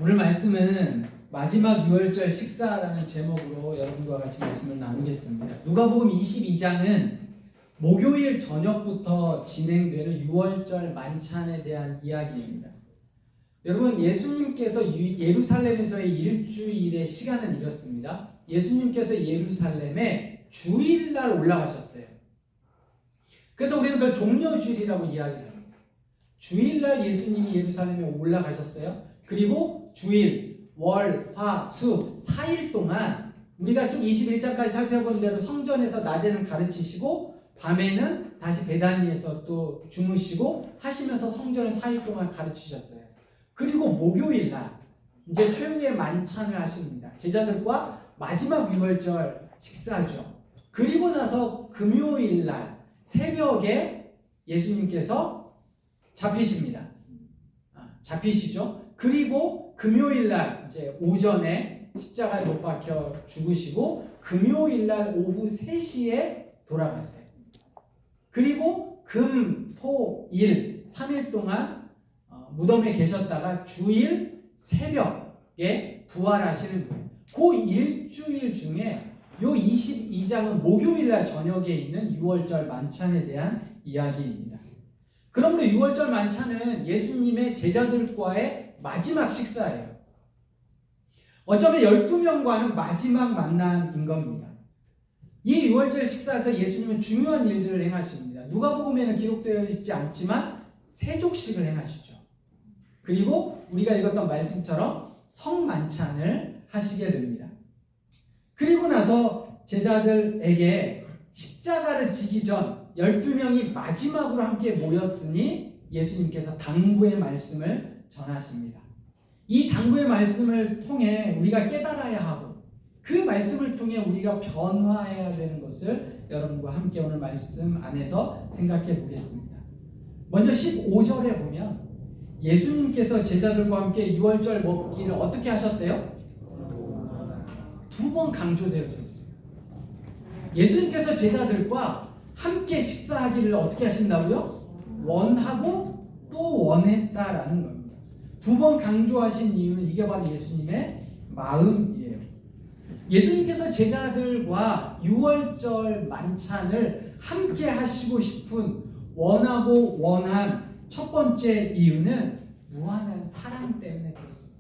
오늘 말씀은 마지막 유월절 식사라는 제목으로 여러분과 같이 말씀을 나누겠습니다. 누가복음 22장은 목요일 저녁부터 진행되는 유월절 만찬에 대한 이야기입니다. 여러분, 예수님께서 예루살렘에서의 일주일의 시간은 이렇습니다. 예수님께서 예루살렘에 주일날 올라가셨어요. 그래서 우리는 그걸 종려주일이라고 이야기를 합니다. 주일날 예수님이 예루살렘에 올라가셨어요. 그리고 주일, 월, 화, 수 4일 동안 우리가 쭉 21장까지 살펴본 대로 성전에서 낮에는 가르치시고 밤에는 다시 베다니에서 또 주무시고 하시면서 성전을 4일 동안 가르치셨어요. 그리고 목요일날 이제 최후의 만찬을 하십니다. 제자들과 마지막 유월절 식사죠. 그리고 나서 금요일날 새벽에 예수님께서 잡히시죠. 그리고 금요일날 이제 오전에 십자가에 못 박혀 죽으시고 금요일날 오후 3시에 돌아가세요. 그리고 금, 토, 일 3일 동안 무덤에 계셨다가 주일 새벽에 부활하시는 거예요. 그 일주일 중에 요 22장은 목요일날 저녁에 있는 유월절 만찬에 대한 이야기입니다. 그러므로 유월절 만찬은 예수님의 제자들과의 마지막 식사예요. 어쩌면 12명과는 마지막 만남인 겁니다. 이 유월절 식사에서 예수님은 중요한 일들을 행하십니다. 누가복음에는 기록되어 있지 않지만 세족식을 행하시죠. 그리고 우리가 읽었던 말씀처럼 성만찬을 하시게 됩니다. 그리고 나서 제자들에게 십자가를 지기 전 12명이 마지막으로 함께 모였으니 예수님께서 당부의 말씀을 전하십니다. 이 당부의 말씀을 통해 우리가 깨달아야 하고 그 말씀을 통해 우리가 변화해야 되는 것을 여러분과 함께 오늘 말씀 안에서 생각해 보겠습니다. 먼저 15절에 보면 예수님께서 제자들과 함께 유월절 먹기를 어떻게 하셨대요? 2번 강조되어져 있어요. 예수님께서 제자들과 함께 식사하기를 어떻게 하신다고요? 원하고 또 원했다라는 겁니다. 2번 강조하신 이유는 이게 바로 예수님의 마음이에요. 예수님께서 제자들과 유월절 만찬을 함께 하시고 싶은 원하고 원한 첫 번째 이유는 무한한 사랑 때문에 그렇습니다.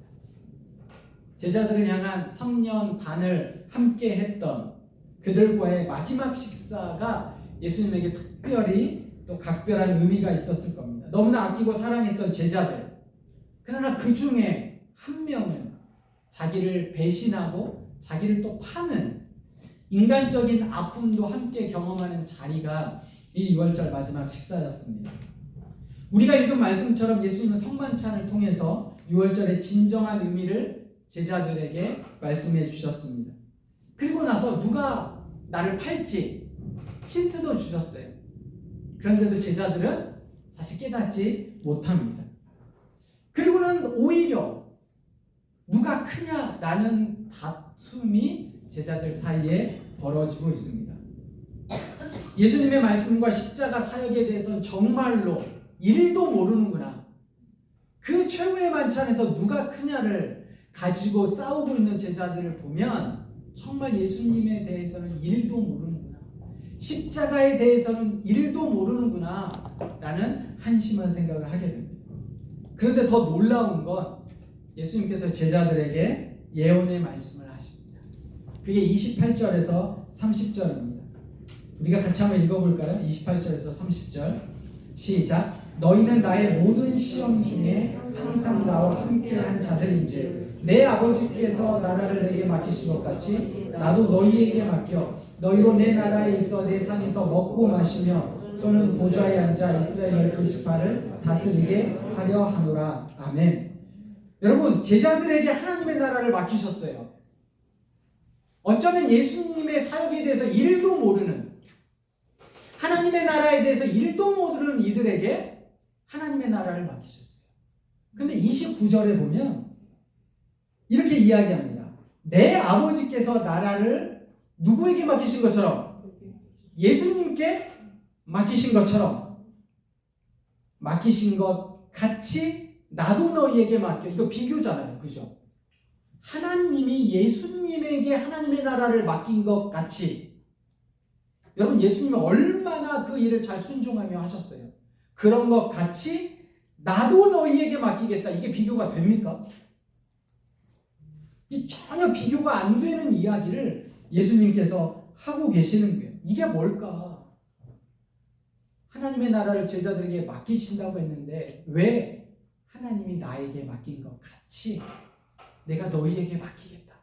제자들을 향한 3년 반을 함께 했던 그들과의 마지막 식사가 예수님에게 특별히 또 각별한 의미가 있었을 겁니다. 너무나 아끼고 사랑했던 제자들. 그러나 그 중에 한 명은 자기를 배신하고 자기를 또 파는 인간적인 아픔도 함께 경험하는 자리가 이 유월절 마지막 식사였습니다. 우리가 읽은 말씀처럼 예수님은 성만찬을 통해서 유월절의 진정한 의미를 제자들에게 말씀해 주셨습니다. 그리고 나서 누가 나를 팔지 힌트도 주셨어요. 그런데도 제자들은 사실 깨닫지 못합니다. 그리고는 오히려 누가 크냐라는 다툼이 제자들 사이에 벌어지고 있습니다. 예수님의 말씀과 십자가 사역에 대해서는 정말로 1도 모르는구나. 그 최후의 만찬에서 누가 크냐를 가지고 싸우고 있는 제자들을 보면 정말 예수님에 대해서는 1도 모르는구나. 십자가에 대해서는 1도 모르는구나 라는 한심한 생각을 하게 됩니다. 그런데 더 놀라운 건 예수님께서 제자들에게 예언의 말씀을 하십니다. 그게 28절에서 30절입니다. 우리가 같이 한번 읽어볼까요? 28절에서 30절 시작. 너희는 나의 모든 시험 중에 항상 나와 함께한 자들인지 내 아버지께서 나라를 내게 맡기신 것 같이 나도 너희에게 맡겨 너희로 내 나라에 있어 내 산에서 먹고 마시며 또는 보좌에 앉아 이스라엘 12지파를 다스리게 하려 하노라. 아멘. 여러분, 제자들에게 하나님의 나라를 맡기셨어요. 어쩌면 예수님의 사역에 대해서 1도 모르는, 하나님의 나라에 대해서 1도 모르는 이들에게 하나님의 나라를 맡기셨어요. 근데 29절에 보면 이렇게 이야기합니다. 내 아버지께서 나라를 누구에게 맡기신 것처럼, 예수님께 맡기신 것처럼, 맡기신 것 같이 나도 너희에게 맡겨. 이거 비교잖아요. 그죠? 하나님이 예수님에게 하나님의 나라를 맡긴 것 같이, 여러분 예수님이 얼마나 그 일을 잘 순종하며 하셨어요. 그런 것 같이 나도 너희에게 맡기겠다. 이게 비교가 됩니까? 이 전혀 비교가 안 되는 이야기를 예수님께서 하고 계시는 거예요. 이게 뭘까? 하나님의 나라를 제자들에게 맡기신다고 했는데 왜 하나님이 나에게 맡긴 것 같이 내가 너희에게 맡기겠다.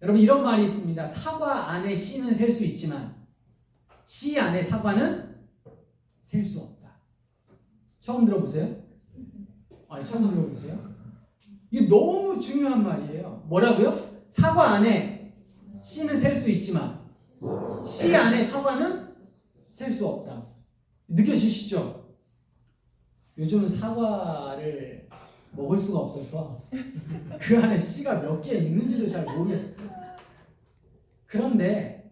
여러분 이런 말이 있습니다. 사과 안에 씨는 셀 수 있지만 씨 안에 사과는 셀 수 없다. 처음 들어보세요? 처음 들어보세요? 이게 너무 중요한 말이에요. 뭐라고요? 사과 안에 씨는 셀 수 있지만 씨 안에 사과는 셀 수 없다. 느껴지시죠? 요즘은 사과를 먹을 수가 없어서 그 안에 씨가 몇 개 있는지도 잘 모르겠어요. 그런데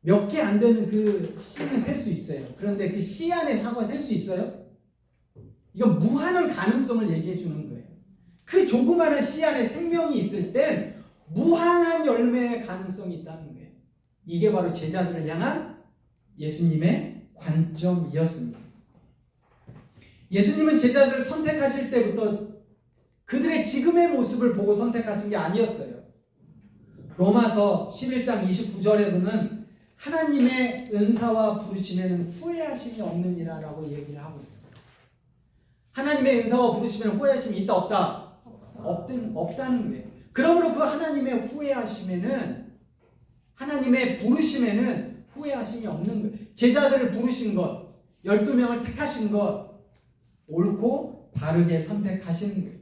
몇 개 안 되는 그 씨는 셀 수 있어요. 그런데 그 씨 안에 사과 셀 수 있어요? 이건 무한한 가능성을 얘기해 주는 거예요. 그 조그마한 씨 안에 생명이 있을 땐 무한한 열매의 가능성이 있다는 거예요. 이게 바로 제자들을 향한 예수님의 관점이었습니다. 예수님은 제자들을 선택하실 때부터 그들의 지금의 모습을 보고 선택하신 게 아니었어요. 로마서 11장 29절에 보면 하나님의 은사와 부르심에는 후회하심이 없느니라 라고 얘기를 하고 있어요. 하나님의 은사와 부르심에는 후회하심이 있다 없다? 없다는 거예요. 그러므로 그 하나님의 후회하심에는, 하나님의 부르심에는 후회하심이 없는 거예요. 제자들을 부르신 것, 12명을 택하신 것, 옳고 바르게 선택하시는 거예요.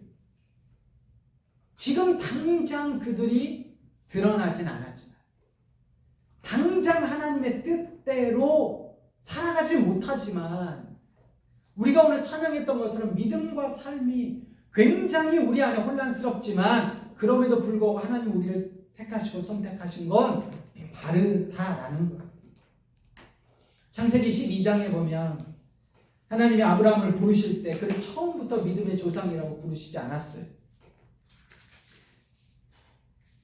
지금 당장 그들이 드러나진 않았지만 당장 하나님의 뜻대로 살아가지 못하지만 우리가 오늘 찬양했던 것처럼 믿음과 삶이 굉장히 우리 안에 혼란스럽지만 그럼에도 불구하고 하나님 우리를 택하시고 선택하신 건 바르다라는 거예요. 창세기 12장에 보면 하나님이 아브라함을 부르실 때 그를 처음부터 믿음의 조상이라고 부르시지 않았어요.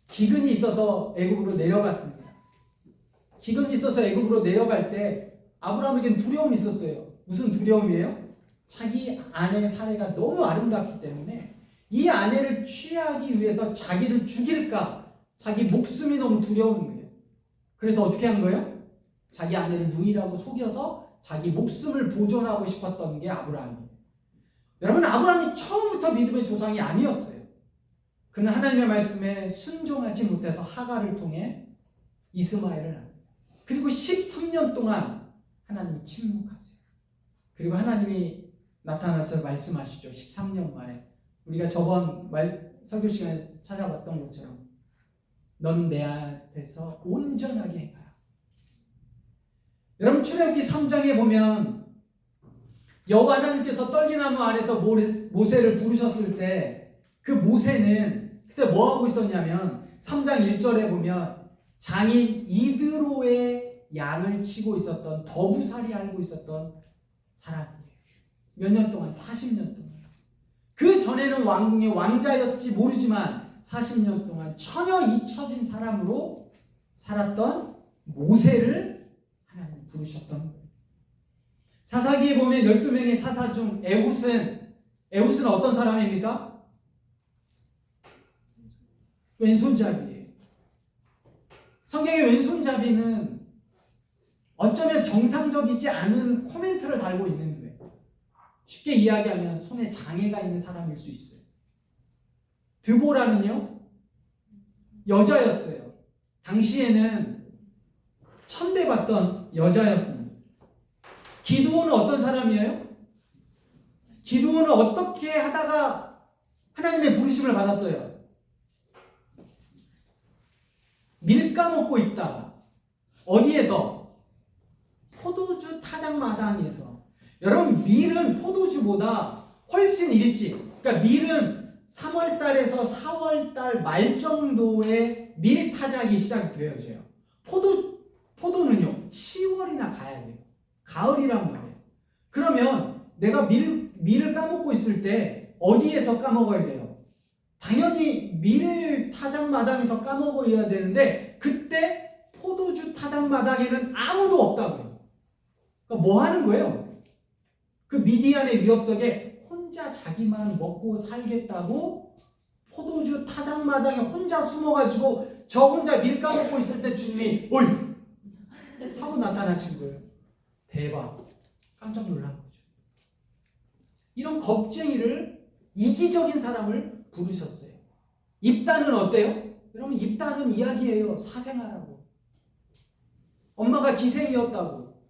기근이 있어서 애굽으로 내려갔습니다. 기근이 있어서 애굽으로 내려갈 때 아브라함에겐 두려움이 있었어요. 무슨 두려움이에요? 자기 아내 사례가 너무 아름답기 때문에 이 아내를 취하기 위해서 자기를 죽일까, 자기 목숨이 너무 두려운 거예요. 그래서 어떻게 한 거예요? 자기 아내를 누이라고 속여서 자기 목숨을 보존하고 싶었던 게 아브라함이에요. 여러분 아브라함이 처음부터 믿음의 조상이 아니었어요. 그는 하나님의 말씀에 순종하지 못해서 하갈을 통해 이스마엘을 낳습니다. 그리고 13년 동안 하나님이 침묵하세요. 그리고 하나님이 나타나서 말씀하시죠. 13년 만에. 우리가 저번 설교 시간에 찾아봤던 것처럼 넌 내 앞에서 온전하게 행하라. 여러분 출애굽기 3장에 보면 여호와 하나님께서 떨기나무 아래서 모세를 부르셨을 때 그 모세는 그때 뭐 하고 있었냐면 3장 1절에 보면 장인 이드로의 양을 치고 있었던, 더부살이 알고 있었던 사람이에요. 몇 년 동안? 40년 동안. 그 전에는 왕궁의 왕자였지 모르지만 40년 동안 처녀 잊혀진 사람으로 살았던 모세를 하나님 부르셨던 거예요. 사사기에 보면 12명의 사사 중 에훗은 어떤 사람입니까? 왼손잡이에요. 성경의 왼손잡이는 어쩌면 정상적이지 않은 코멘트를 달고 있는 거예요. 쉽게 이야기하면 손에 장애가 있는 사람일 수 있어요. 드보라는요, 여자였어요. 당시에는 천대받던 여자였습니다. 기드온은 어떤 사람이에요? 기드온은 어떻게 하다가 하나님의 부르심을 받았어요? 밀 까먹고 있다가 어디에서? 포도주 타작 마당에서. 여러분 밀은 포도주보다 훨씬 일찍, 그러니까 밀은 3월달에서 4월달 말 정도에 밀 타작이 시작되어져요. 포도는요 10월이나 가야 돼요. 가을이란 말이에요. 그러면 내가 밀을 까먹고 있을 때 어디에서 까먹어야 돼요? 당연히 밀 타작마당에서 까먹어야 되는데 그때 포도주 타작마당에는 아무도 없다고요. 그러니까 뭐 하는 거예요? 그 미디안의 위협 속에 혼자 자기만 먹고 살겠다고 포도주 타작마당에 혼자 숨어가지고 저 혼자 밀 까먹고 있을 때 주님이 어이! 하고 나타나신 거예요. 대박. 깜짝 놀란 거죠. 이런 겁쟁이를, 이기적인 사람을 부르셨어요. 입다는 어때요? 여러분, 입다는 이야기예요. 사생아라고. 엄마가 기생이었다고.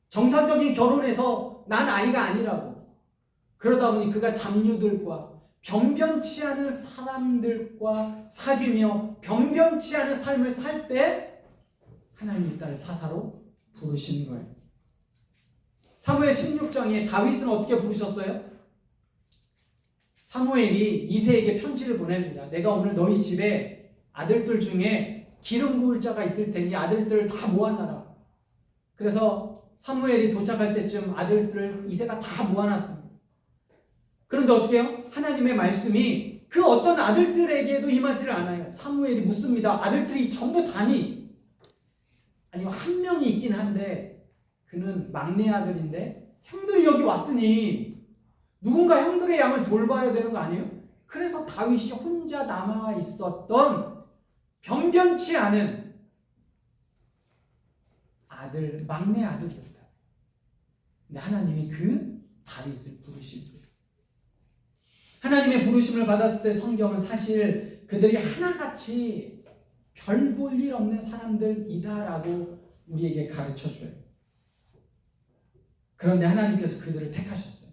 정상적인 결혼에서 난 아이가 아니라고. 그러다 보니 그가 잡류들과 변변치 않은 사람들과 사귀며 변변치 않은 삶을 살 때 하나님 입다를 사사로 부르시는 거예요. 사무엘 16장에 다윗은 어떻게 부르셨어요? 사무엘이 이새에게 편지를 보냅니다. 내가 오늘 너희 집에 아들들 중에 기름 부을 자가 있을 테니 아들들을 다 모아놔라. 그래서 사무엘이 도착할 때쯤 아들들을 이새가 다 모아놨습니다. 그런데 어떻게 해요? 하나님의 말씀이 그 어떤 아들들에게도 임하지를 않아요. 사무엘이 묻습니다. 아들들이 전부 다니? 아니요, 한 명이 있긴 한데 그는 막내 아들인데 형들이 여기 왔으니 누군가 형들의 양을 돌봐야 되는 거 아니에요? 그래서 다윗이 혼자 남아 있었던 변변치 않은 아들, 막내 아들이었다. 근데 하나님이 그 다윗을 부르신 거예요. 하나님의 부르심을 받았을 때 성경은 사실 그들이 하나같이 별 볼 일 없는 사람들이다라고 우리에게 가르쳐줘요. 그런데 하나님께서 그들을 택하셨어요.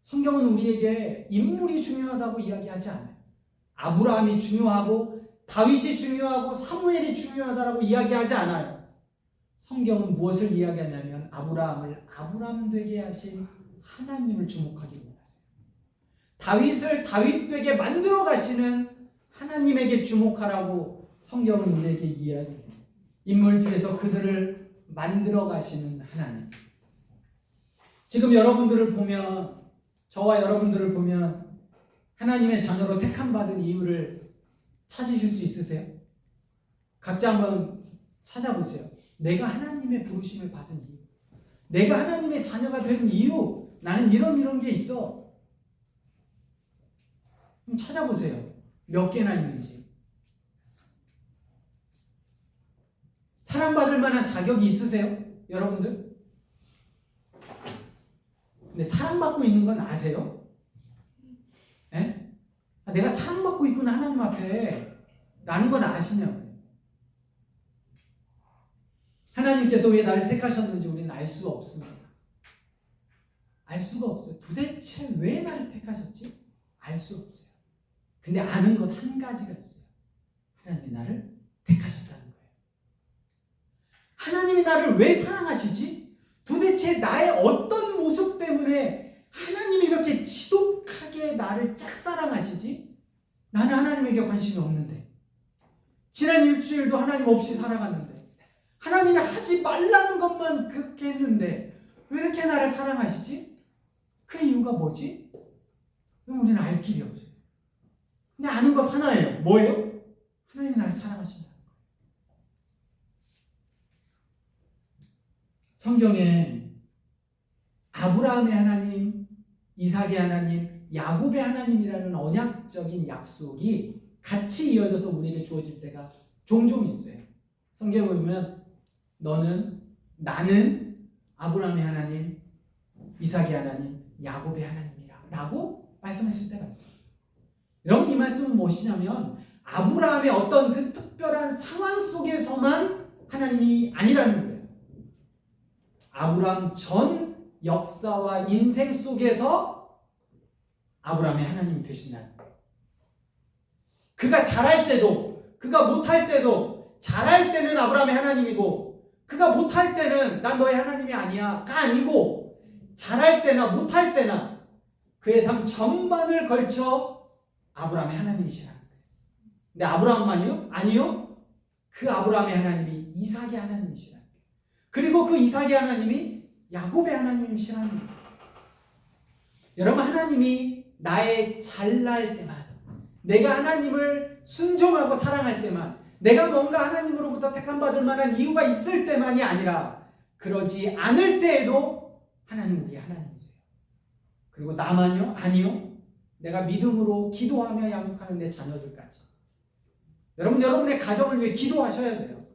성경은 우리에게 인물이 중요하다고 이야기하지 않아요. 아브라함이 중요하고 다윗이 중요하고 사무엘이 중요하다라고 이야기하지 않아요. 성경은 무엇을 이야기하냐면 아브라함을 아브라함 되게 하신 하나님을 주목하기 원하세요. 다윗을 다윗 되게 만들어 가시는 하나님에게 주목하라고 성경은 우리에게 이야기해요. 인물 뒤에서 그들을 만들어 가시는 하나님. 지금 여러분들을 보면, 저와 여러분들을 보면 하나님의 자녀로 택함받은 이유를 찾으실 수 있으세요? 각자 한번 찾아보세요. 내가 하나님의 부르심을 받은 이유, 내가 하나님의 자녀가 된 이유, 나는 이런 게 있어. 그럼 찾아보세요. 몇 개나 있는지. 사랑받을 만한 자격이 있으세요? 여러분들? 근데 사랑받고 있는 건 아세요? 네? 내가 사랑받고 있구나 하나님 앞에 라는 건 아시냐고요. 하나님께서 왜 나를 택하셨는지 우리는 알 수가 없습니다. 알 수가 없어요. 도대체 왜 나를 택하셨지? 알 수 없어요. 근데 아는 것 한 가지가 있어요. 하나님이 나를 택하셨다는 거예요. 하나님이 나를 왜 사랑하시지? 도대체 나의 어떤 모습 때문에 하나님이 이렇게 지독하게 나를 짝사랑하시지? 나는 하나님에게 관심이 없는데, 지난 일주일도 하나님 없이 살아갔는데, 하나님이 하지 말라는 것만 그렇게 했는데 왜 이렇게 나를 사랑하시지? 그 이유가 뭐지? 우리는 알 길이 없어요. 근데 아는 것 하나예요. 뭐예요? 하나님이 나를 사랑하신다는 거예요. 성경에 아브라함의 하나님, 이삭의 하나님, 야곱의 하나님이라는 언약적인 약속이 같이 이어져서 우리에게 주어질 때가 종종 있어요. 성경에 보면 나는 아브라함의 하나님, 이삭의 하나님, 야곱의 하나님이라 라고 말씀하실 때가 있어요. 여러분, 이 말씀은 무엇이냐면 아브라함의 어떤 그 특별한 상황 속에서만 하나님이 아니라는 거예요. 아브라함 전 역사와 인생 속에서 아브라함의 하나님이 되신다는 거예요. 그가 잘할 때도, 그가 못할 때도, 잘할 때는 아브라함의 하나님이고 그가 못할 때는 난 너의 하나님이 아니야가 아니고, 잘할 때나 못할 때나 그의 삶 전반을 걸쳐 아브라함의 하나님이시라는 거예요. 근데 아브라함만이요? 아니요. 그 아브라함의 하나님이 이삭의 하나님이시라는 거예요. 그리고 그 이삭의 하나님이 야곱의 하나님이시라는 거예요. 여러분, 하나님이 나의 잘날 때만, 내가 하나님을 순종하고 사랑할 때만, 내가 뭔가 하나님으로부터 택함받을 만한 이유가 있을 때만이 아니라 그러지 않을 때에도 하나님 우리 하나님이세요. 그리고 나만요? 아니요. 내가 믿음으로 기도하며 양육하는 내 자녀들까지. 여러분, 여러분의 가정을 위해 기도하셔야 돼요.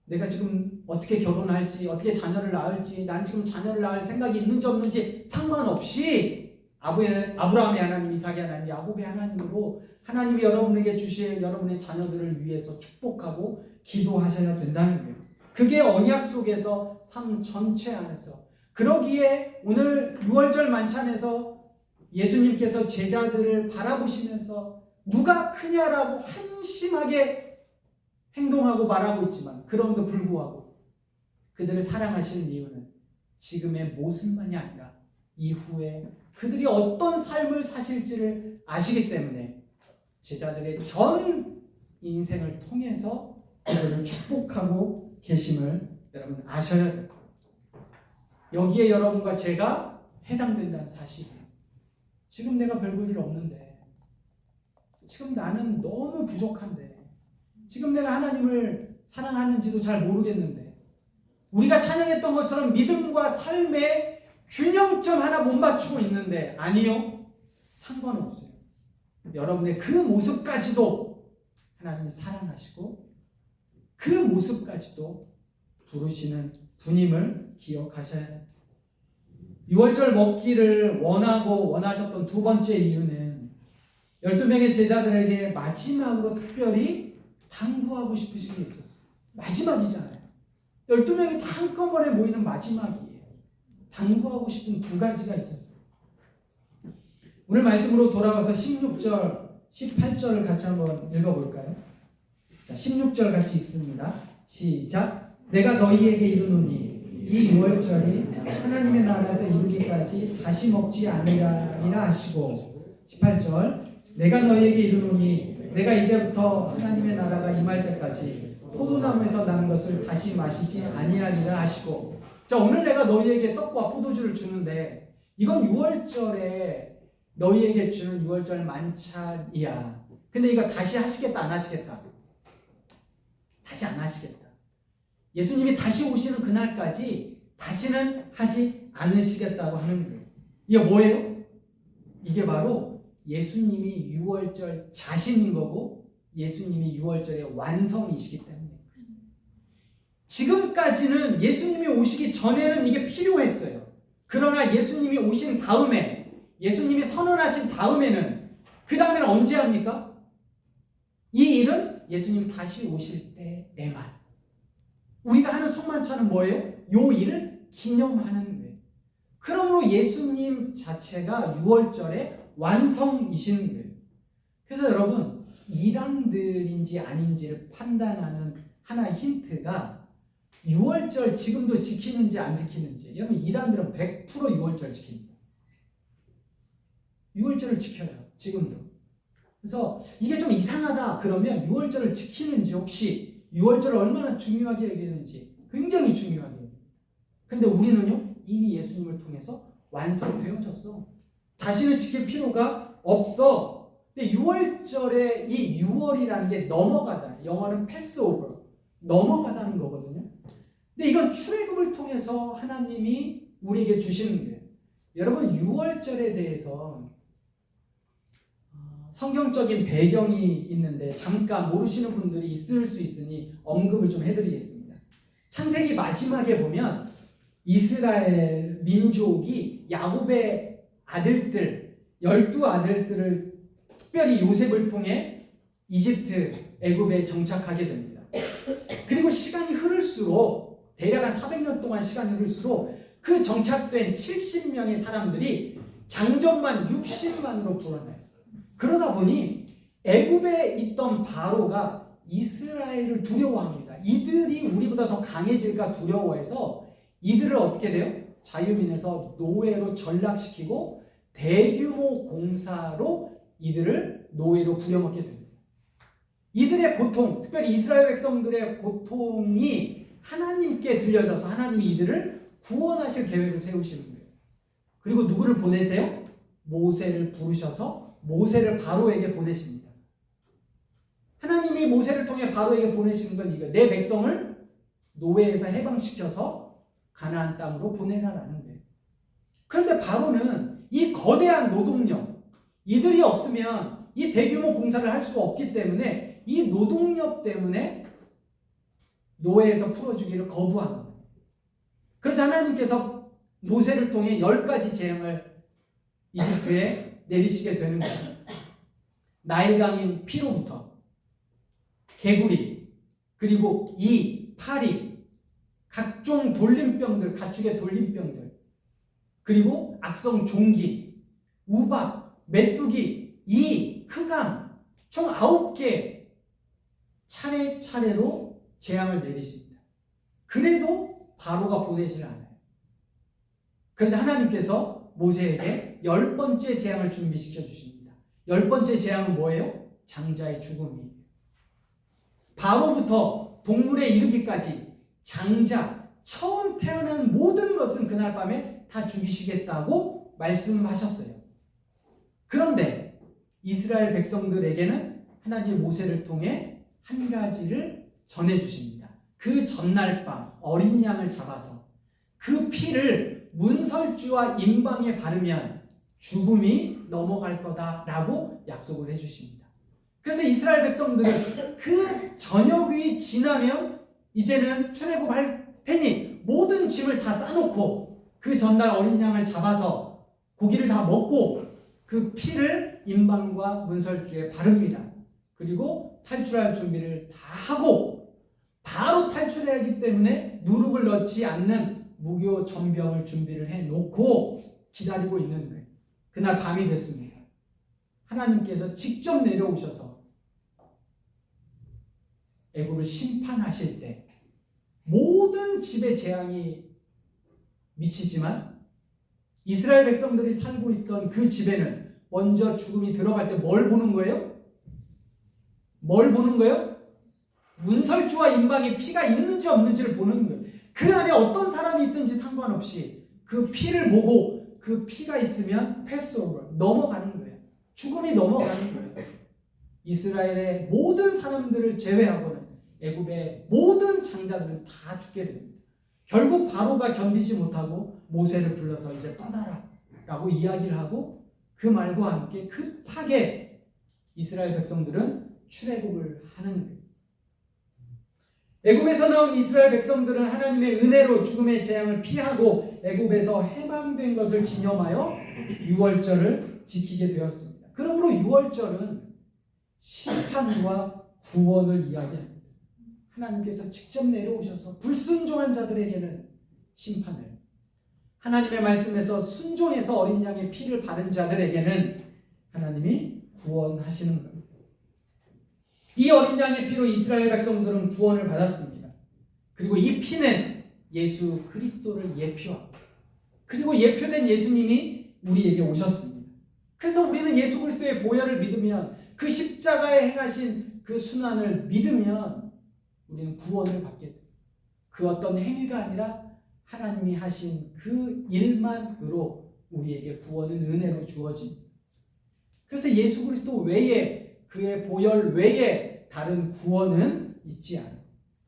내가 지금 어떻게 결혼할지, 어떻게 자녀를 낳을지, 난 지금 자녀를 낳을 생각이 있는지 없는지 상관없이 아브라함의 하나님, 이삭의 하나님, 야곱의 하나님으로 하나님이 여러분에게 주실 여러분의 자녀들을 위해서 축복하고 기도하셔야 된다는 거예요. 그게 언약 속에서 삶 전체 안에서. 그러기에 오늘 6월절 만찬에서 예수님께서 제자들을 바라보시면서 누가 크냐라고 한심하게 행동하고 말하고 있지만 그럼에도 불구하고 그들을 사랑하시는 이유는 지금의 모습만이 아니라 이후에 그들이 어떤 삶을 사실지를 아시기 때문에 제자들의 전 인생을 통해서 그들을 축복하고 계심을 여러분 아셔야 돼요. 여기에 여러분과 제가 해당된다는 사실이에요. 지금 내가 별볼 일 없는데, 지금 나는 너무 부족한데, 지금 내가 하나님을 사랑하는지도 잘 모르겠는데, 우리가 찬양했던 것처럼 믿음과 삶의 균형점 하나 못 맞추고 있는데, 아니요, 상관없어요. 여러분의 그 모습까지도 하나님이 사랑하시고 그 모습까지도 부르시는 분임을 기억하셔야 합니다. 6월절 먹기를 원하셨던 두 번째 이유는 12명의 제자들에게 마지막으로 특별히 당부하고 싶으신 게 있었어요. 마지막이잖아요. 12명이 다 한꺼번에 모이는 마지막이에요. 당부하고 싶은 두 가지가 있었어요. 오늘 말씀으로 돌아가서 16절, 18절을 같이 한번 읽어볼까요? 자, 16절 같이 읽습니다. 시작. 내가 너희에게 이르노니 이 6월절이 하나님의 나라에서 이루기까지 다시 먹지 아니하리라 하시고, 18절. 내가 너희에게 이르노니 내가 이제부터 하나님의 나라가 임할 때까지 포도나무에서 나는 것을 다시 마시지 아니하리라 하시고. 자, 오늘 내가 너희에게 떡과 포도주를 주는데 이건 6월절에 너희에게 주는 6월절 만찬이야. 근데 이거 다시 하시겠다 안 하시겠다? 다시 안 하시겠다. 예수님이 다시 오시는 그날까지 다시는 하지 않으시겠다고 하는 거예요. 이게 뭐예요? 이게 바로 예수님이 6월절 자신인 거고 예수님이 6월절의 완성이시기 때문에. 지금까지는 예수님이 오시기 전에는 이게 필요했어요. 그러나 예수님이 오신 다음에, 예수님이 선언하신 다음에는, 그 다음에는 언제 합니까? 이 일은 예수님 다시 오실 때 내 말. 우리가 하는 성만찬은 뭐예요? 요 일을 기념하는 거예요. 그러므로 예수님 자체가 6월절의 완성이시는 거예요. 그래서 여러분, 이단들인지 아닌지를 판단하는 하나의 힌트가 6월절 지금도 지키는지 안 지키는지. 여러분, 이단들은 100% 6월절 지킵니다. 6월절을 지켜요. 지금도. 그래서 이게 좀 이상하다 그러면 6월절을 지키는지, 혹시 6월절을 얼마나 중요하게 여기는지 굉장히 중요하게 여깁니다. 그런데 우리는요, 이미 예수님을 통해서 완성되어졌어. 다시는 지킬 필요가 없어. 근데 6월절에 이 6월이라는 게 넘어가다. 영어는 패스오버. 넘어가다는 거거든요. 근데 이건 출애굽을 통해서 하나님이 우리에게 주시는 거예요. 여러분, 6월절에 대해서 성경적인 배경이 있는데 잠깐 모르시는 분들이 있을 수 있으니 언급을 좀 해드리겠습니다. 창세기 마지막에 보면 이스라엘 민족이 야곱의 아들들, 12아들들을 특별히 요셉을 통해 이집트, 애굽에 정착하게 됩니다. 그리고 시간이 흐를수록, 대략 한 400년 동안 시간이 흐를수록 그 정착된 70명의 사람들이 장정만 60만으로 불어나요. 그러다 보니 애굽에 있던 바로가 이스라엘을 두려워합니다. 이들이 우리보다 더 강해질까 두려워해서 이들을 어떻게 돼요? 자유민에서 노예로 전락시키고 대규모 공사로 이들을 노예로 부려먹게 됩니다. 이들의 고통, 특별히 이스라엘 백성들의 고통이 하나님께 들려져서 하나님이 이들을 구원하실 계획을 세우시는 거예요. 그리고 누구를 보내세요? 모세를 부르셔서 모세를 바로에게 보내십니다. 하나님이 모세를 통해 바로에게 보내시는 건 이거, 내 백성을 노예에서 해방시켜서 가나안 땅으로 보내라라는 거예요. 그런데 바로는 이 거대한 노동력, 이들이 없으면 이 대규모 공사를 할 수가 없기 때문에 이 노동력 때문에 노예에서 풀어주기를 거부하는 거예요. 그러자 하나님께서 모세를 통해 10가지 재앙을 이집트에 내리시게 되는 거예요. 나일강인 피로부터 개구리, 그리고 이, 파리, 각종 돌림병들, 가축의 돌림병들, 그리고 악성 종기, 우박, 메뚜기, 이, 흑암, 총 9개 차례차례로 재앙을 내리십니다. 그래도 바로가 보내질 않아요. 그래서 하나님께서 모세에게 10번째 재앙을 준비시켜 주십니다. 10번째 재앙은 뭐예요? 장자의 죽음이에요. 바로부터 동물에 이르기까지 장자, 처음 태어난 모든 것은 그날 밤에 다 죽이시겠다고 말씀하셨어요. 그런데 이스라엘 백성들에게는 하나님 모세를 통해 한 가지를 전해주십니다. 그 전날 밤 어린 양을 잡아서 그 피를 문설주와 임방에 바르면 죽음이 넘어갈 거다라고 약속을 해주십니다. 그래서 이스라엘 백성들은 그 저녁이 지나면 이제는 출애굽할 테니 모든 짐을 다 싸놓고 그 전날 어린 양을 잡아서 고기를 다 먹고 그 피를 임방과 문설주에 바릅니다. 그리고 탈출할 준비를 다 하고 바로 탈출해야 하기 때문에 누룩을 넣지 않는 무교 전병을 준비를 해놓고 기다리고 있는 거예요. 그날 밤이 됐습니다. 하나님께서 직접 내려오셔서 애굽을 심판하실 때 모든 집에 재앙이 미치지만 이스라엘 백성들이 살고 있던 그 집에는 먼저 죽음이 들어갈 때 뭘 보는 거예요? 뭘 보는 거예요? 문설주와 임방에 피가 있는지 없는지를 보는 거예요. 그 안에 어떤 사람이 있든지 상관없이 그 피를 보고 그 피가 있으면 패스오버, 넘어가는 거예요. 죽음이 넘어가는 거예요. 이스라엘의 모든 사람들을 제외하고는 애굽의 모든 장자들은 다 죽게 됩니다. 결국 바로가 견디지 못하고 모세를 불러서 이제 떠나라 라고 이야기를 하고 그 말과 함께 급하게 이스라엘 백성들은 출애굽을 하는 거예요. 애굽에서 나온 이스라엘 백성들은 하나님의 은혜로 죽음의 재앙을 피하고 애굽에서 해방된 것을 기념하여 유월절을 지키게 되었습니다. 그러므로 유월절은 심판과 구원을 이야기합니다. 하나님께서 직접 내려오셔서 불순종한 자들에게는 심판을, 하나님의 말씀에서 순종해서 어린 양의 피를 바른 자들에게는 하나님이 구원하시는 겁니다. 이 어린 양의 피로 이스라엘 백성들은 구원을 받았습니다. 그리고 이 피는 예수 그리스도를 예표합니다. 그리고 예표된 예수님이 우리에게 오셨습니다. 그래서 우리는 예수 그리스도의 보혈을 믿으면, 그 십자가에 행하신 그 순환을 믿으면 우리는 구원을 받게 됩니다. 그 어떤 행위가 아니라 하나님이 하신 그 일만으로 우리에게 구원은 은혜로 주어집니다. 그래서 예수 그리스도 외에, 그의 보혈 외에 다른 구원은 있지 않아요.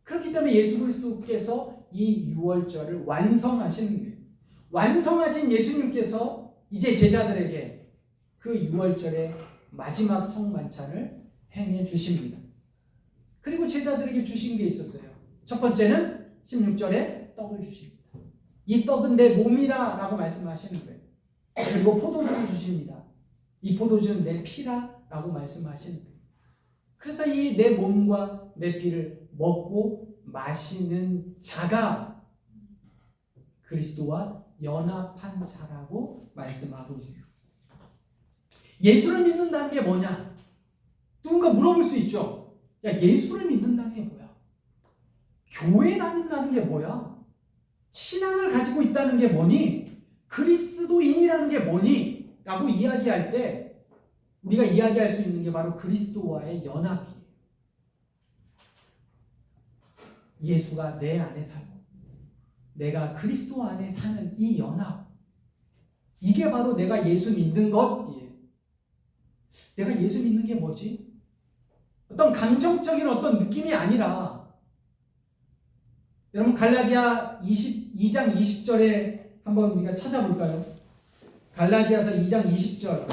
그렇기 때문에 예수 그리스도께서 이 유월절을 완성하시는 거예요. 완성하신 예수님께서 이제 제자들에게 그 유월절의 마지막 성만찬을 행해 주십니다. 그리고 제자들에게 주신 게 있었어요. 첫 번째는 16절에 떡을 주십니다. 이 떡은 내 몸이라 라고 말씀하시는 거예요. 그리고 포도주를 주십니다. 이 포도주는 내 피라 라고 말씀하시는 거예요. 그래서 이 내 몸과 내 피를 먹고 마시는 자가 그리스도와 연합한 자라고 말씀하고 있어요. 예수를 믿는다는 게 뭐냐? 누군가 물어볼 수 있죠. 야, 예수를 믿는다는 게 뭐야? 교회 다닌다는 게 뭐야? 신앙을 가지고 있다는 게 뭐니? 그리스도인이라는 게 뭐니? 라고 이야기할 때 우리가 이야기할 수 있는 게 바로 그리스도와의 연합이에요. 예수가 내 안에 살고 내가 그리스도 안에 사는 이 연합, 이게 바로 내가 예수 믿는 것이에요. 내가 예수 믿는 게 뭐지? 어떤 감정적인 어떤 느낌이 아니라, 여러분 갈라디아 2장 20절에 한번 우리가 찾아볼까요? 갈라디아서 2장 20절.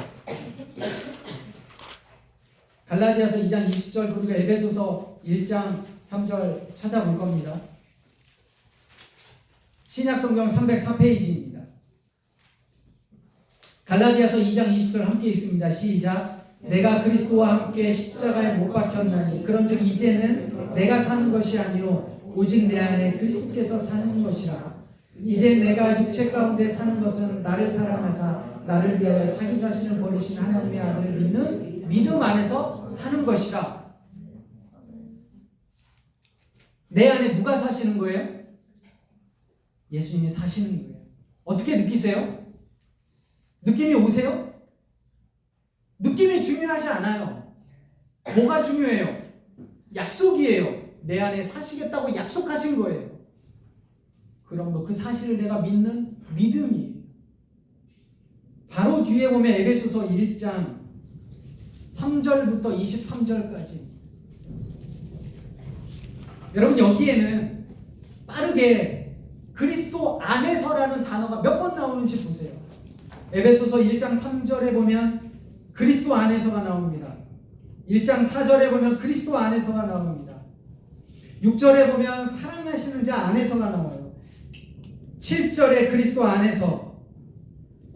갈라디아서 2장 20절 그리고 에베소서 1장 3절 찾아볼 겁니다. 신약성경 304페이지입니다. 갈라디아서 2장 20절 함께 읽습니다. 시작. 내가 그리스도와 함께 십자가에 못 박혔나니 그런즉 이제는 내가 사는 것이 아니요 오직 내 안에 그리스도께서 사는 것이라. 이제 내가 육체 가운데 사는 것은 나를 사랑하사 나를 위하여 자기 자신을 버리신 하나님의 아들을 믿는 믿음 안에서 사는 것이라. 내 안에 누가 사시는 거예요? 예수님이 사시는 거예요. 어떻게 느끼세요? 느낌이 오세요? 느낌이 중요하지 않아요. 뭐가 중요해요? 약속이에요. 내 안에 사시겠다고 약속하신 거예요. 그러므로 그 사실을 내가 믿는 믿음이에요. 바로 뒤에 보면 에베소서 1장 3절부터 23절까지. 여러분 여기에는 빠르게 그리스도 안에서라는 단어가 몇 번 나오는지 보세요. 에베소서 1장 3절에 보면 그리스도 안에서가 나옵니다. 1장 4절에 보면 그리스도 안에서가 나옵니다. 6절에 보면 사랑하시는 자 안에서가 나와요. 7절에 그리스도 안에서,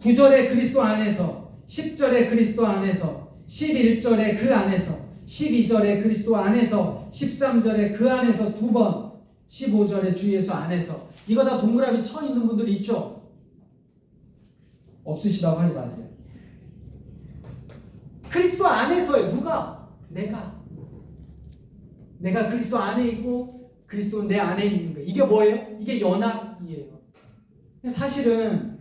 9절에 그리스도 안에서, 10절에 그리스도 안에서, 11절에 그 안에서, 12절에 그리스도 안에서, 13절에 그 안에서 두 번, 15절에 주 예수 안에서. 이거 다 동그라미 쳐 있는 분들 있죠? 없으시다고 하지 마세요. 그리스도 안에서요. 누가? 내가 그리스도 안에 있고 그리스도는 내 안에 있는 거예요. 이게 뭐예요? 이게 연합이에요. 사실은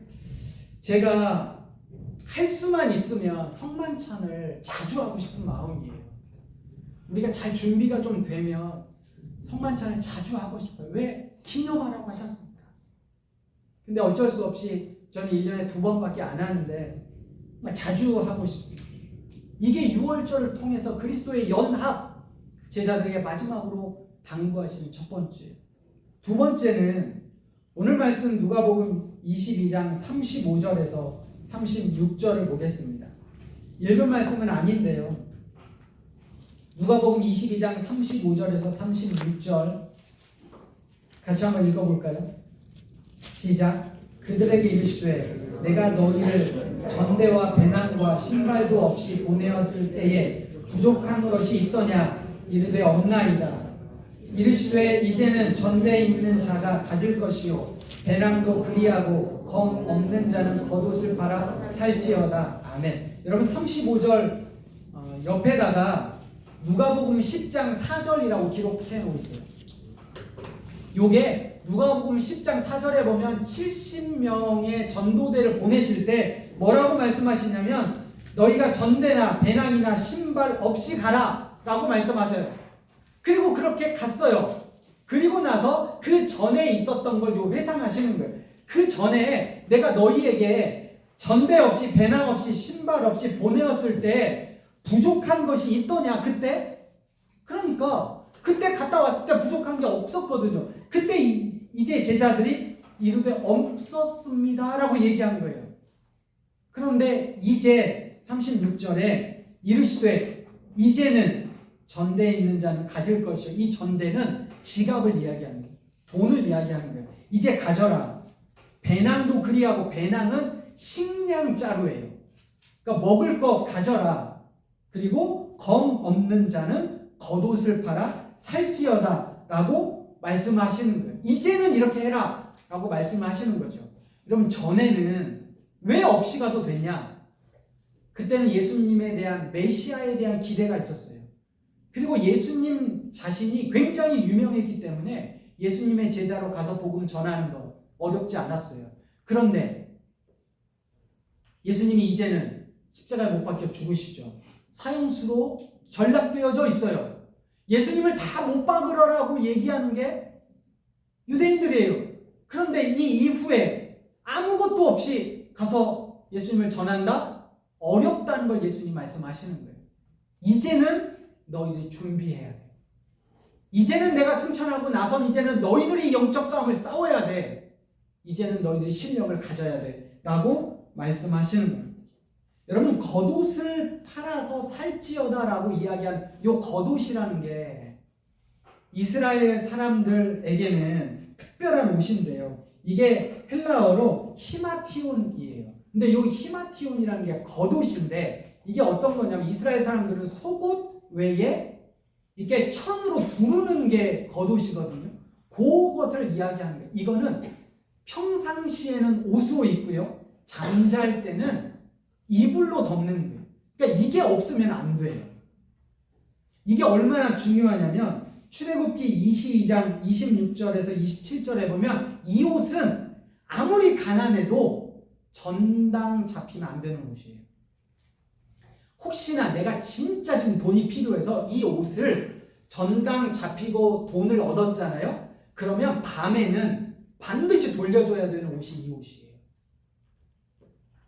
제가 할 수만 있으면 성만찬을 자주 하고 싶은 마음이에요. 우리가 잘 준비가 좀 되면 성만찬을 자주 하고 싶어요. 왜? 기념하라고 하셨습니다. 근데 어쩔 수 없이 저는 1년에 2번밖에 안 하는데 자주 하고 싶습니다. 이게 6월절을 통해서 그리스도의 연합, 제자들에게 마지막으로 당부하시는 첫 번째. 두 번째는 오늘 말씀 누가복음 22장 35절에서 36절을 보겠습니다. 읽은 말씀은 아닌데요. 누가복음 22장 35절에서 36절 같이 한번 읽어볼까요? 시작. 그들에게 이르시되 내가 너희를 전대와 배낭과 신발도 없이 보내었을 때에 부족한 것이 있더냐? 이르되 없나이다. 이르시되 이제는 전대에 있는 자가 가질 것이요 배낭도 그리하고 검 없는 자는 겉옷을 팔아 살지어다. 아멘. 여러분 35절 옆에다가 누가복음 10장 4절이라고 기록해 놓으세요. 요게 누가복음 10장 4절에 보면 70명의 전도대를 보내실 때 뭐라고 말씀하시냐면 너희가 전대나 배낭이나 신발 없이 가라 라고 말씀하셔요. 그리고 그렇게 갔어요. 그리고 나서 그 전에 있었던 걸 요 회상하시는 거예요. 그 전에 내가 너희에게 전대 없이 배낭 없이 신발 없이 보내었을 때 부족한 것이 있더냐 그때? 그러니까 그때 갔다 왔을 때 부족한 게 없었거든요. 그때 이제 제자들이 이르되 없었습니다 라고 얘기한 거예요. 그런데 이제 36절에 이르시되 이제는 전대에 있는 자는 가질 것이요. 이 전대는 지갑을 이야기하는 거예요. 돈을 이야기하는 거예요. 이제 가져라. 배낭도 그리하고 배낭은 식량자루예요. 그러니까 먹을 거 가져라. 그리고 검 없는 자는 겉옷을 팔아 살지어다 라고 말씀하시는 거예요. 이제는 이렇게 해라 라고 말씀하시는 거죠. 여러분 전에는 왜 없이 가도 되냐? 그때는 예수님에 대한 메시아에 대한 기대가 있었어요. 그리고 예수님 자신이 굉장히 유명했기 때문에 예수님의 제자로 가서 복음 전하는 거 어렵지 않았어요. 그런데 예수님이 이제는 십자가에 못 박혀 죽으시죠. 사형수로 전락되어져 있어요. 예수님을 다 못 박으라고 얘기하는 게 유대인들이에요. 그런데 이 이후에 아무것도 없이 가서 예수님을 전한다? 어렵다는 걸 예수님 말씀하시는 거예요. 이제는 너희들이 준비해야 돼. 이제는 내가 승천하고 나선 이제는 너희들이 영적 싸움을 싸워야 돼. 이제는 너희들이 실력을 가져야 돼. 라고 말씀하시는 거예요. 여러분, 겉옷을 팔아서 살지어다 라고 이야기한 이 겉옷이라는 게 이스라엘 사람들에게는 특별한 옷인데요. 이게 헬라어로 히마티온이에요. 근데 이 히마티온이라는 게 겉옷인데 이게 어떤 거냐면 이스라엘 사람들은 속옷 외에 이게 천으로 두르는 게 겉옷이거든요. 그것을 이야기하는 거예요. 이거는 평상시에는 옷으로 입고요. 잠잘 때는 이불로 덮는 거예요. 그러니까 이게 없으면 안 돼요. 이게 얼마나 중요하냐면 출애굽기 22장 26절에서 27절에 보면 이 옷은 아무리 가난해도 전당 잡히면 안 되는 옷이에요. 혹시나 내가 진짜 지금 돈이 필요해서 이 옷을 전당 잡히고 돈을 얻었잖아요. 그러면 밤에는 반드시 돌려줘야 되는 옷이 이 옷이에요.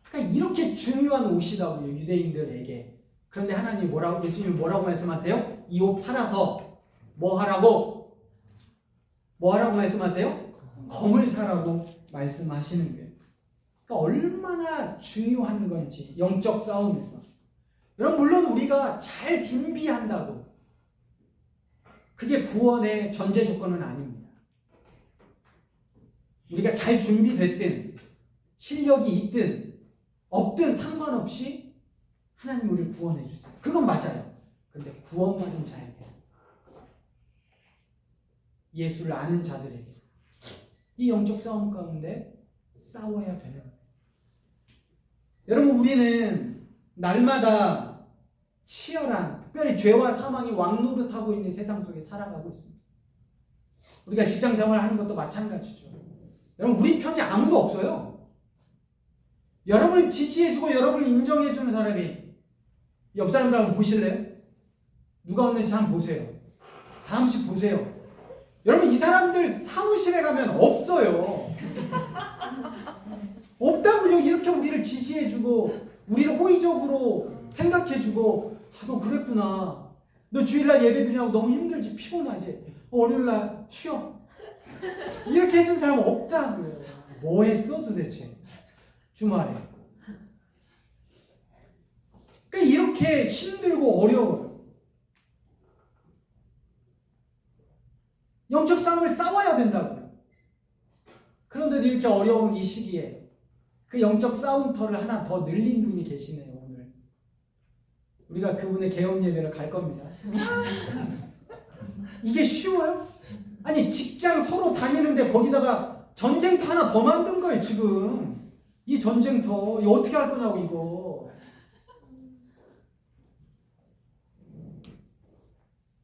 그러니까 이렇게 중요한 옷이라고요, 유대인들에게. 그런데 하나님이 예수님이 뭐라고 말씀하세요? 이 옷 팔아서 뭐 하라고? 뭐 하라고 말씀하세요? 검을 사라고 말씀하시는 거예요. 그러니까 얼마나 중요한 건지, 영적 싸움에서. 여러분, 물론 우리가 잘 준비한다고 그게 구원의 전제 조건은 아닙니다. 우리가 잘 준비됐든 실력이 있든 없든 상관없이 하나님 우리를 구원해 주세요. 그건 맞아요. 그런데 구원받은 자에게, 예수를 아는 자들에게 이 영적 싸움 가운데 싸워야 되는 거예요. 여러분, 우리는 날마다 치열한, 특별히 죄와 사망이 왕노릇하고 있는 세상 속에 살아가고 있습니다. 우리가 직장생활 하는 것도 마찬가지죠. 여러분, 우리 편이 아무도 없어요. 여러분을 지지해주고 여러분을 인정해주는 사람이, 옆 사람들 한번 보실래요? 누가 왔는지 한번 보세요. 다 한 번씩 보세요. 여러분, 이 사람들 사무실에 가면 없어요. 없다고요. 이렇게 우리를 지지해주고 우리를 호의적으로 생각해주고, 너 그랬구나. 너 주일날 예배드리냐고 너무 힘들지, 피곤하지. 월요일날 쉬어. 이렇게 해준 사람은 없다고요. 뭐 했어 도대체 주말에? 그러니까 이렇게 힘들고 어려워요. 영적 싸움을 싸워야 된다고요. 그런데도 이렇게 어려운 이 시기에 그 영적 싸움터를 하나 더 늘린 분이 계시네요. 오늘 우리가 그분의 개업 예배를 갈 겁니다. 이게 쉬워요? 아니, 직장 서로 다니는데 거기다가 전쟁터 하나 더 만든 거예요. 지금 이 전쟁터 이거 어떻게 할 거냐고. 이거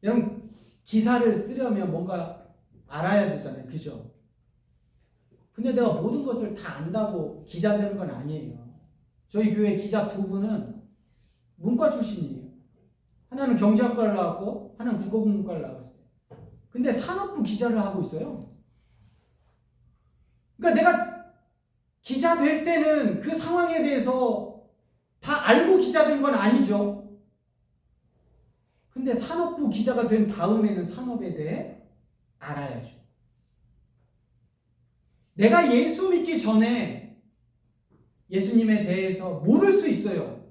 여러분, 기사를 쓰려면 뭔가 알아야 되잖아요. 그죠? 근데 내가 모든 것을 다 안다고 기자 되는 건 아니에요. 저희 교회 기자 두 분은 문과 출신이에요. 하나는 경제학과를 나왔고 하나는 국어국문과를 나왔어요. 근데 산업부 기자를 하고 있어요. 그러니까 내가 기자 될 때는 그 상황에 대해서 다 알고 기자 된 건 아니죠. 근데 산업부 기자가 된 다음에는 산업에 대해 알아야죠. 내가 예수 믿기 전에 예수님에 대해서 모를 수 있어요.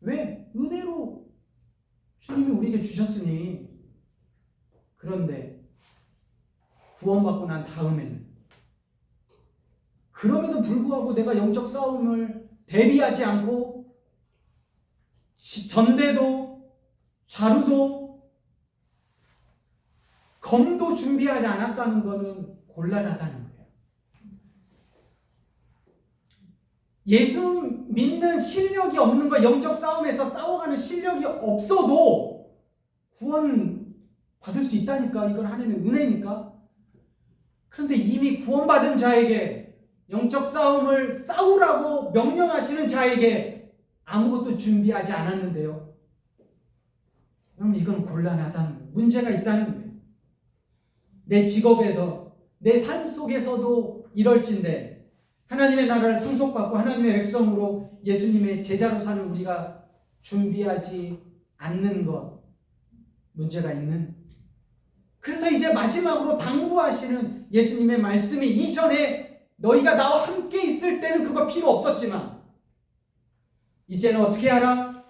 왜? 은혜로 주님이 우리에게 주셨으니. 그런데 구원받고 난 다음에는, 그럼에도 불구하고 내가 영적 싸움을 대비하지 않고 전대도 좌루도 검도 준비하지 않았다는 것은 곤란하다는 거예요. 예수 믿는 실력이 없는 거, 영적 싸움에서 싸워가는 실력이 없어도 구원 받을 수 있다니까. 이건 하나님의 은혜니까. 그런데 이미 구원받은 자에게, 영적 싸움을 싸우라고 명령하시는 자에게 아무것도 준비하지 않았는데요. 그럼 이건 곤란하다는 거예요. 문제가 있다는 거예요. 내 직업에서, 내 삶 속에서도 이럴진데, 하나님의 나라를 상속받고 하나님의 백성으로 예수님의 제자로 사는 우리가 준비하지 않는 것, 문제가 있는. 그래서 이제 마지막으로 당부하시는 예수님의 말씀이, 이전에 너희가 나와 함께 있을 때는 그거 필요 없었지만 이제는 어떻게 하라?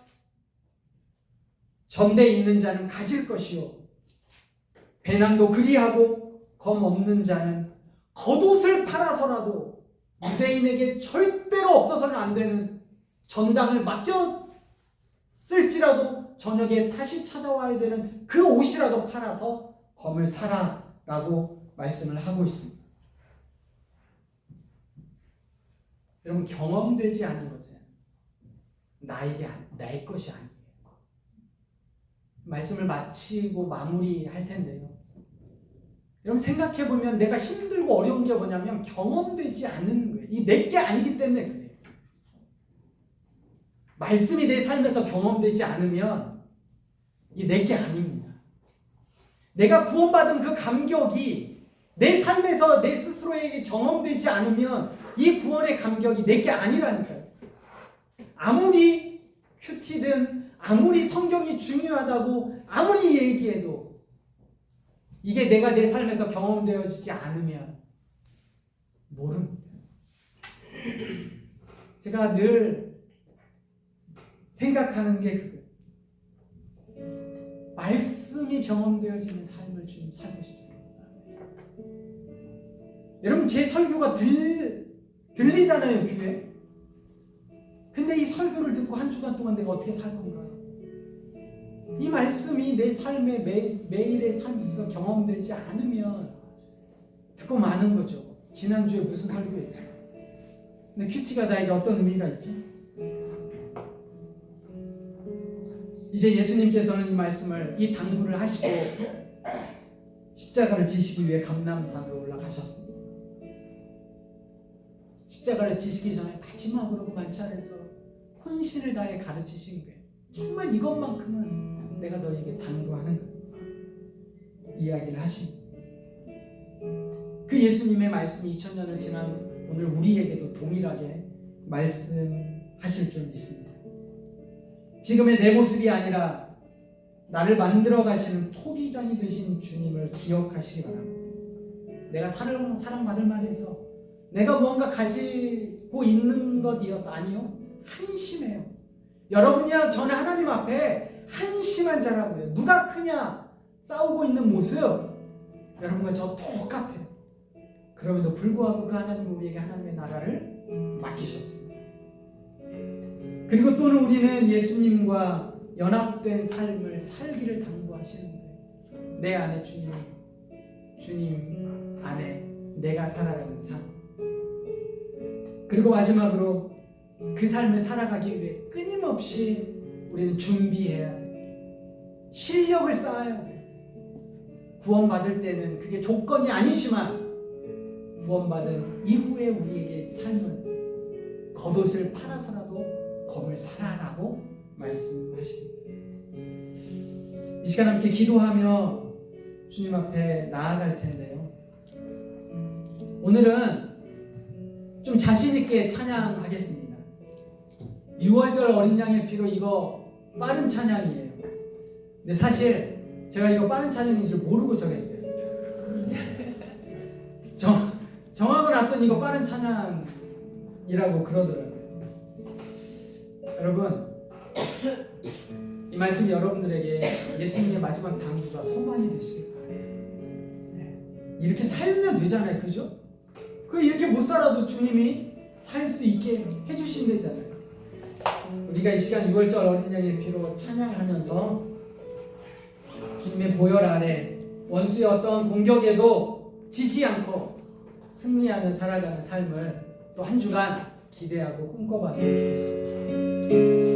전대 있는 자는 가질 것이요 배낭도 그리하고 검 없는 자는 겉옷을 팔아서라도 유대인에게 절대로 없어서는 안 되는 전당을 맡겼을지라도 저녁에 다시 찾아와야 되는 그 옷이라도 팔아서 검을 사라라고 말씀을 하고 있습니다. 여러분, 경험되지 않은 것은 나의 것이 아니에요. 말씀을 마치고 마무리할 텐데요. 여러분, 생각해보면 내가 힘들고 어려운 게 뭐냐면 경험되지 않는 거예요. 이 내게 아니기 때문에 그래요. 말씀이 내 삶에서 경험되지 않으면 이 내게 아닙니다. 내가 구원받은 그 감격이 내 삶에서 내 스스로에게 경험되지 않으면 이 구원의 감격이 내게 아니라니까요. 아무리 큐티든 아무리 성경이 중요하다고 아무리 얘기해도 이게 내가 내 삶에서 경험되어지지 않으면 모릅니다. 제가 늘 생각하는 게 그거예요. 말씀이 경험되어지는 삶을 주님 살고 싶습니다. 여러분, 제 설교가 들리잖아요, 귀에. 근데 이 설교를 듣고 한 주간 동안 내가 어떻게 살 건가요? 이 말씀이 내 삶의 매일의 삶에서 경험되지 않으면 듣고 마는 거죠. 지난주에 무슨 설교했지? 근데 큐티가 나에게 어떤 의미가 있지? 이제 예수님께서는 이 말씀을, 이 당부를 하시고 십자가를 지시기 위해 감람산으로 올라가셨습니다. 십자가를 지시기 전에 마지막으로 그 만찬에서 혼신을 다해 가르치신 거예요. 정말 이것만큼은 내가 너에게 당부하는 거예요. 이야기를 하십니다. 그 예수님의 말씀이 2000년을 지난 오늘 우리에게도 동일하게 말씀하실 줄 믿습니다. 지금의 내 모습이 아니라 나를 만들어 가시는 토기장이 되신 주님을 기억하시기 바랍니다. 내가 사랑받을 만해서 내가 무언가 가지고 있는 것이어서 아니요. 한심해요. 여러분이야 저는 하나님 앞에 한심한 자라고요. 누가 크냐 싸우고 있는 모습 여러분과 저 똑같아요. 그럼에도 불구하고 그 하나님은 우리에게 하나님의 나라를 맡기셨습니다. 그리고 또는 우리는 예수님과 연합된 삶을 살기를 당부하시는 거예요. 내 안에 주님 안에 내가 살아가는 삶. 그리고 마지막으로 그 삶을 살아가기 위해 끊임없이 우리는 준비해야 돼요. 실력을 쌓아야 돼요. 구원받을 때는 그게 조건이 아니지만 구원받은 이후에 우리에게 삶은 겉옷을 팔아서라도 검을 사라라고 말씀하십니다. 이 시간 함께 기도하며 주님 앞에 나아갈 텐데요. 오늘은 좀 자신 있게 찬양하겠습니다. 6월절 어린 양의 피로 이거 빠른 찬양이에요. 근데 사실 제가 이거 빠른 찬양인 줄 모르고 정했어요. 정하고 났더니 이거 빠른 찬양이라고 그러더라고요. 여러분, 이 말씀이 여러분들에게 예수님의 마지막 당부가 소망이 되시길 바래요. 이렇게 살면 되잖아요, 그죠? 이렇게 못 살아도 주님이 살 수 있게 해주신다잖아요. 우리가 이 시간 6월절 어린 양의 피로 찬양하면서 주님의 보혈 아래 원수의 어떤 공격에도 지지 않고 승리하며 살아가는 삶을 또 한 주간 기대하고 꿈꿔봤으면 좋겠습니다.